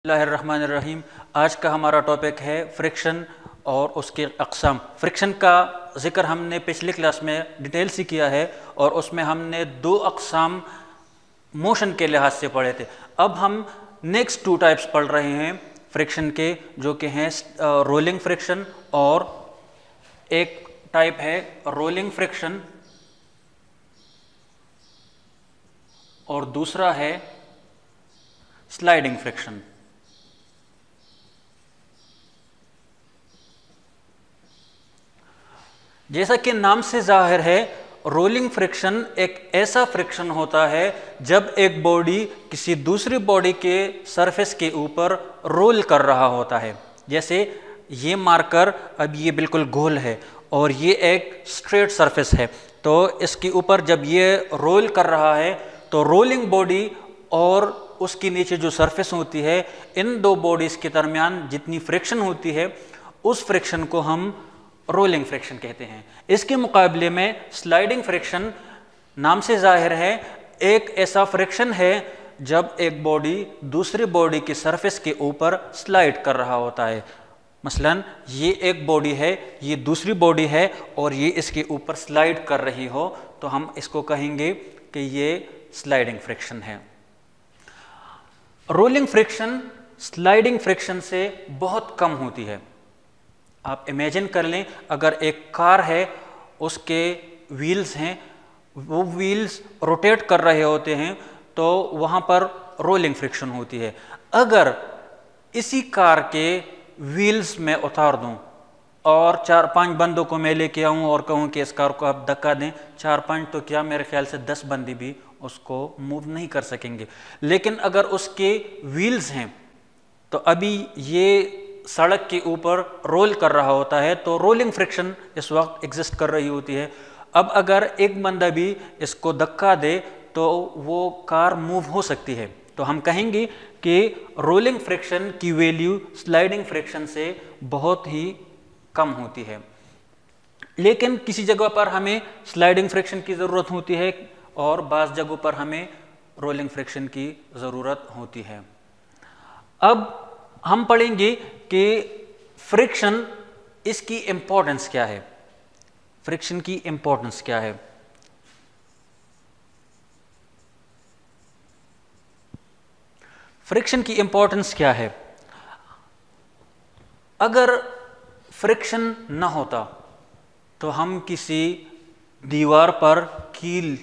बिस्मिल्लाहिर्रहमानिर्रहीम। आज का हमारा टॉपिक है फ्रिक्शन और उसके अक़साम। फ्रिक्शन का ज़िक्र हमने पिछली क्लास में डिटेल से किया है और उसमें हमने दो अक़साम मोशन के लिहाज से पढ़े थे। अब हम नेक्स्ट टू टाइप्स पढ़ रहे हैं फ्रिक्शन के, जो कि हैं रोलिंग फ्रिक्शन और एक टाइप है रोलिंग फ्रिक्शन और दूसरा है स्लाइडिंग फ्रिक्शन। जैसा कि नाम से जाहिर है, रोलिंग फ्रिक्शन एक ऐसा फ्रिक्शन होता है जब एक बॉडी किसी दूसरी बॉडी के सरफेस के ऊपर रोल कर रहा होता है। जैसे ये मार्कर अब ये बिल्कुल गोल है और ये एक स्ट्रेट सरफेस है, तो इसके ऊपर जब ये रोल कर रहा है तो रोलिंग बॉडी और उसके नीचे जो सरफेस होती है, इन दो बॉडीज़ के दरमियान जितनी फ्रिक्शन होती है उस फ्रिक्शन को हम रोलिंग फ्रिक्शन कहते हैं। इसके मुकाबले में स्लाइडिंग फ्रिक्शन नाम से जाहिर है एक ऐसा फ्रिक्शन है जब एक बॉडी दूसरी बॉडी की सरफेस के ऊपर स्लाइड कर रहा होता है। मसलन ये एक बॉडी है, ये दूसरी बॉडी है और ये इसके ऊपर स्लाइड कर रही हो, तो हम इसको कहेंगे कि ये स्लाइडिंग फ्रिक्शन है। रोलिंग फ्रिक्शन स्लाइडिंग फ्रिक्शन से बहुत कम होती है। आप इमेजिन कर लें, अगर एक कार है, उसके व्हील्स हैं, वो व्हील्स रोटेट कर रहे होते हैं, तो वहाँ पर रोलिंग फ्रिक्शन होती है। अगर इसी कार के व्हील्स में उतार दूँ और 4-5 बंदों को मैं लेके आऊँ और कहूँ कि इस कार को आप धक्का दें, 4-5 तो क्या मेरे ख्याल से 10 बंदे भी उसको मूव नहीं कर सकेंगे। लेकिन अगर उसके व्हील्स हैं तो अभी ये सड़क के ऊपर रोल कर रहा होता है, तो रोलिंग फ्रिक्शन इस वक्त एग्जिस्ट कर रही होती है। अब अगर एक बंदा भी इसको धक्का दे तो वो कार मूव हो सकती है। तो हम कहेंगे कि रोलिंग फ्रिक्शन की वैल्यू स्लाइडिंग फ्रिक्शन से बहुत ही कम होती है। लेकिन किसी जगह पर हमें स्लाइडिंग फ्रिक्शन की ज़रूरत होती है और बाज़ जगहों पर हमें रोलिंग फ्रिक्शन की ज़रूरत होती है। अब हम पढ़ेंगे कि फ्रिक्शन, इसकी इम्पोर्टेंस क्या है, फ्रिक्शन की इम्पोर्टेंस क्या है। फ्रिक्शन की इम्पोर्टेंस क्या है? अगर फ्रिक्शन न होता तो हम किसी दीवार पर कील,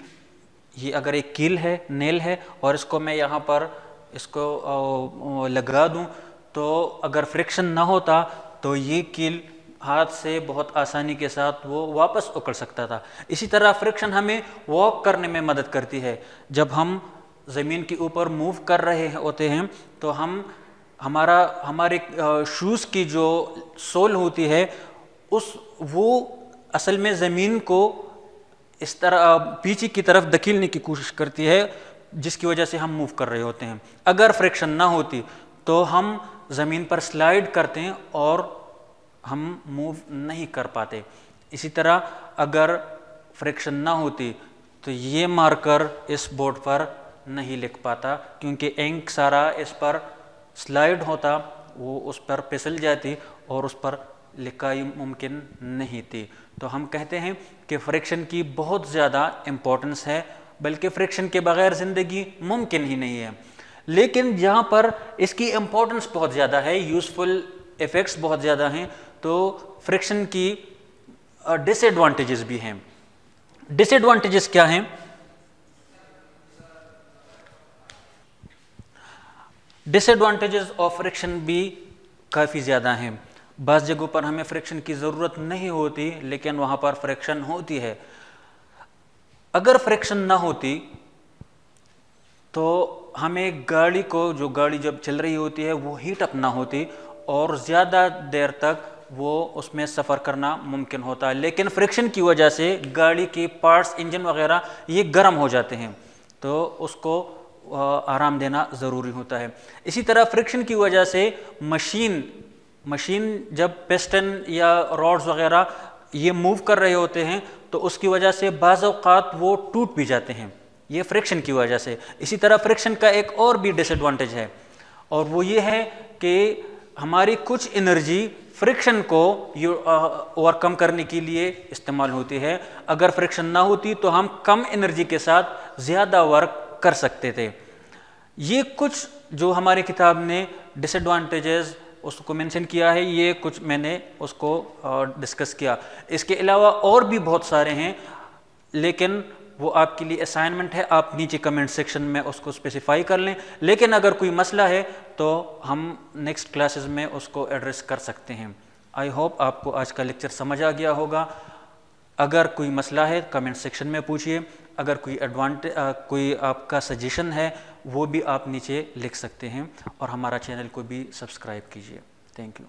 ये अगर एक कील है, नेल है, और इसको मैं यहाँ पर इसको लगा दूँ, तो अगर फ्रिक्शन ना होता तो ये कील हाथ से बहुत आसानी के साथ वो वापस उकड़ सकता था। इसी तरह फ्रिक्शन हमें वॉक करने में मदद करती है। जब हम ज़मीन के ऊपर मूव कर रहे होते हैं तो हमारे शूज़ की जो सोल होती है वो असल में ज़मीन को इस तरह पीछे की तरफ धकेलने की कोशिश करती है, जिसकी वजह से हम मूव कर रहे होते हैं। अगर फ्रिक्शन ना होती तो हम ज़मीन पर स्लाइड करते हैं और हम मूव नहीं कर पाते। इसी तरह अगर फ्रिक्शन ना होती तो ये मार्कर इस बोर्ड पर नहीं लिख पाता, क्योंकि इंक सारा इस पर स्लाइड होता, वो उस पर फिसल जाती और उस पर लिखाई मुमकिन नहीं थी। तो हम कहते हैं कि फ्रिक्शन की बहुत ज़्यादा इम्पोर्टेंस है, बल्कि फ्रिक्शन के बग़ैर ज़िंदगी मुमकिन ही नहीं है। लेकिन जहाँ पर इसकी इम्पोर्टेंस बहुत ज़्यादा है, यूज़फुल इफ़ेक्ट्स बहुत ज़्यादा हैं, तो फ्रिक्शन की डिसएडवांटेजेस भी हैं। डिसएडवांटेजेस क्या हैं? डिसएडवांटेजेस ऑफ फ्रिक्शन भी काफ़ी ज़्यादा हैं। बाज़ जगहों पर हमें फ्रिक्शन की ज़रूरत नहीं होती, लेकिन वहाँ पर फ्रिक्शन होती है। अगर फ्रिक्शन ना होती तो हमें गाड़ी जब चल रही होती है वो हीट अप ना होती और ज़्यादा देर तक वो उसमें सफ़र करना मुमकिन होता है। लेकिन फ्रिक्शन की वजह से गाड़ी के पार्ट्स, इंजन वगैरह ये गर्म हो जाते हैं, तो उसको आराम देना ज़रूरी होता है। इसी तरह फ्रिक्शन की वजह से मशीन जब पिस्टन या रॉड्स वगैरह ये मूव कर रहे होते हैं तो उसकी वजह से बाज़ औक़ात वो टूट भी जाते हैं, ये फ्रिक्शन की वजह से। इसी तरह फ्रिक्शन का एक और भी डिसएडवांटेज है, और वो ये है कि हमारी कुछ एनर्जी फ्रिक्शन को ओवरकम करने के लिए इस्तेमाल होती है। अगर फ्रिक्शन ना होती तो हम कम एनर्जी के साथ ज़्यादा वर्क कर सकते थे। ये कुछ जो हमारी किताब ने डिसएडवांटेजेस उसको मेंशन किया है, ये कुछ मैंने उसको डिस्कस किया। इसके अलावा और भी बहुत सारे हैं, लेकिन वो आपके लिए असाइनमेंट है, आप नीचे कमेंट सेक्शन में उसको स्पेसिफाई कर लें। लेकिन अगर कोई मसला है तो हम नेक्स्ट क्लासेस में उसको एड्रेस कर सकते हैं। आई होप आपको आज का लेक्चर समझ आ गया होगा। अगर कोई मसला है कमेंट सेक्शन में पूछिए। अगर कोई आपका सजेशन है वो भी आप नीचे लिख सकते हैं, और हमारा चैनल को भी सब्सक्राइब कीजिए। Thank you.